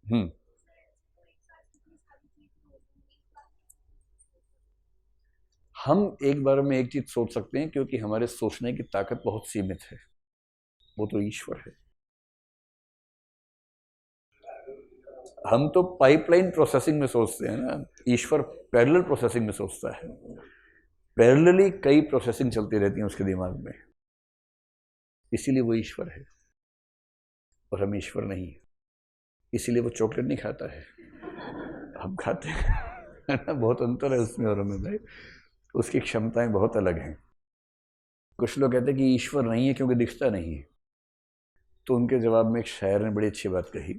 हम्म। हम एक बार में एक चीज सोच सकते हैं क्योंकि हमारे सोचने की ताकत बहुत सीमित है। वो तो ईश्वर है। हम तो पाइपलाइन प्रोसेसिंग में सोचते हैं ना। ईश्वर पैरेलल प्रोसेसिंग में सोचता है। पैरेलली कई प्रोसेसिंग चलती रहती हैं उसके दिमाग में। इसीलिए वो ईश्वर है और हम ईश्वर नहीं। इसीलिए वो चॉकलेट नहीं खाता है, हम खाते हैं। है ना, बहुत अंतर है उसमें और हमें भाई। उसकी क्षमताएं बहुत अलग हैं। कुछ लोग कहते हैं कि ईश्वर नहीं है क्योंकि दिखता नहीं है। तो उनके जवाब में एक शायर ने बड़ी अच्छी बात कही।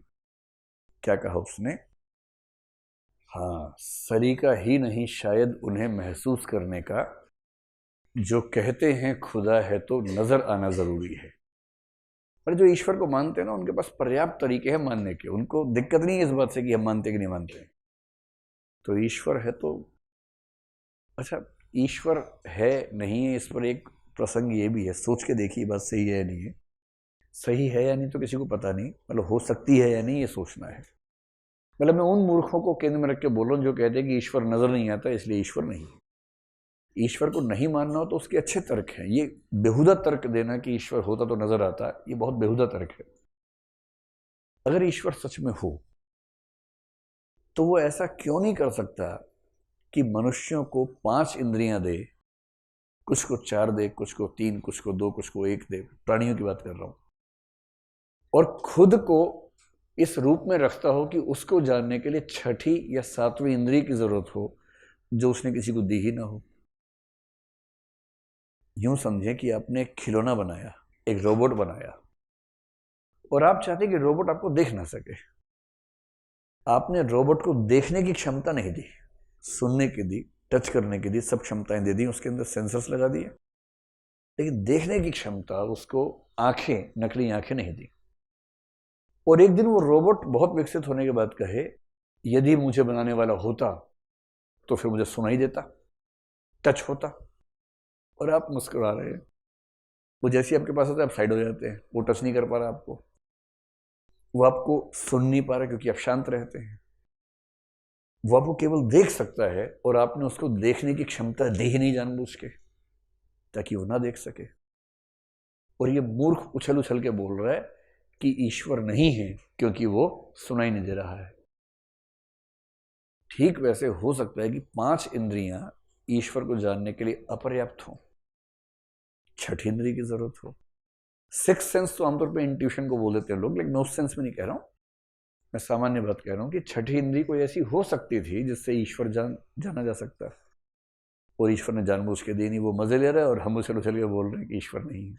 क्या कहा उसने? हाँ, सरीका ही नहीं शायद उन्हें महसूस करने का, जो कहते हैं खुदा है तो नजर आना जरूरी है। पर जो ईश्वर को मानते हैं ना, उनके पास पर्याप्त तरीके हैं मानने के। उनको दिक्कत नहीं है इस बात से कि हम मानते कि नहीं मानते। तो ईश्वर है तो अच्छा। ईश्वर है नहीं है, इस पर एक प्रसंग ये भी है, सोच के देखिए बात सही है या नहीं है। सही है या नहीं तो किसी को पता नहीं, मतलब हो सकती है या नहीं ये सोचना है। मतलब मैं उन मूर्खों को केंद्र में रख के बोल रहा हूँ जो कहते हैं कि ईश्वर नजर नहीं आता इसलिए ईश्वर नहीं है। ईश्वर को नहीं मानना हो तो उसके अच्छे तर्क हैं। ये बेहुदा तर्क देना कि ईश्वर होता तो नजर आता, ये बहुत बेहुदा तर्क है। अगर ईश्वर सच में हो तो वो ऐसा क्यों नहीं कर सकता कि मनुष्यों को 5 इंद्रियां दे, कुछ को 4 दे, कुछ को 3, कुछ को 2, कुछ को 1 दे। प्राणियों की बात कर रहा हूं। और खुद को इस रूप में रखता हो कि उसको जानने के लिए छठी या 7वीं इंद्रिय की जरूरत हो, जो उसने किसी को दी ही ना हो। यूं समझे कि आपने एक खिलौना बनाया, एक रोबोट बनाया, और आप चाहते कि रोबोट आपको देख ना सके। आपने रोबोट को देखने की क्षमता नहीं दी, सुनने की दी, टच करने की दी, सब क्षमताएं दे दी, उसके अंदर सेंसर्स लगा दिए, लेकिन देखने की क्षमता उसको, आंखें, नकली आंखें नहीं दी। और एक दिन वो रोबोट बहुत विकसित होने के बाद कहे, यदि मुझे बनाने वाला होता तो फिर मुझे सुनाई देता, टच होता। और आप मुस्कुरा रहे हैं। वो जैसे ही आपके पास आता है आप साइड हो जाते हैं। वो टच नहीं कर पा रहा आपको, वो आपको सुन नहीं पा रहा क्योंकि आप शांत रहते हैं। वो आपको केवल देख सकता है और आपने उसको देखने की क्षमता दी ही नहीं जानबूझ के, ताकि वो ना देख सके। और ये मूर्ख उछल उछल के बोल रहा है कि ईश्वर नहीं है क्योंकि वो सुनाई नहीं दे रहा है। ठीक वैसे हो सकता है कि 5 इंद्रियां ईश्वर को जानने के लिए अपर्याप्त हो, छठी इंद्रिय की जरूरत हो। सिक्स सेंस तो आमतौर पर इंट्यूशन को बोल देते हैं लोग, लेकिन मैं उस सेंस में नहीं कह रहा हूं। मैं सामान्य बात कह रहा हूं कि छठी इंद्रिय कोई ऐसी हो सकती थी जिससे ईश्वर जाना जा सकता है। और ईश्वर ने जानबूझ के दी नहीं, वो मजे ले रहा है और हम उछल उछल के बोल रहे हैं कि ईश्वर नहीं है।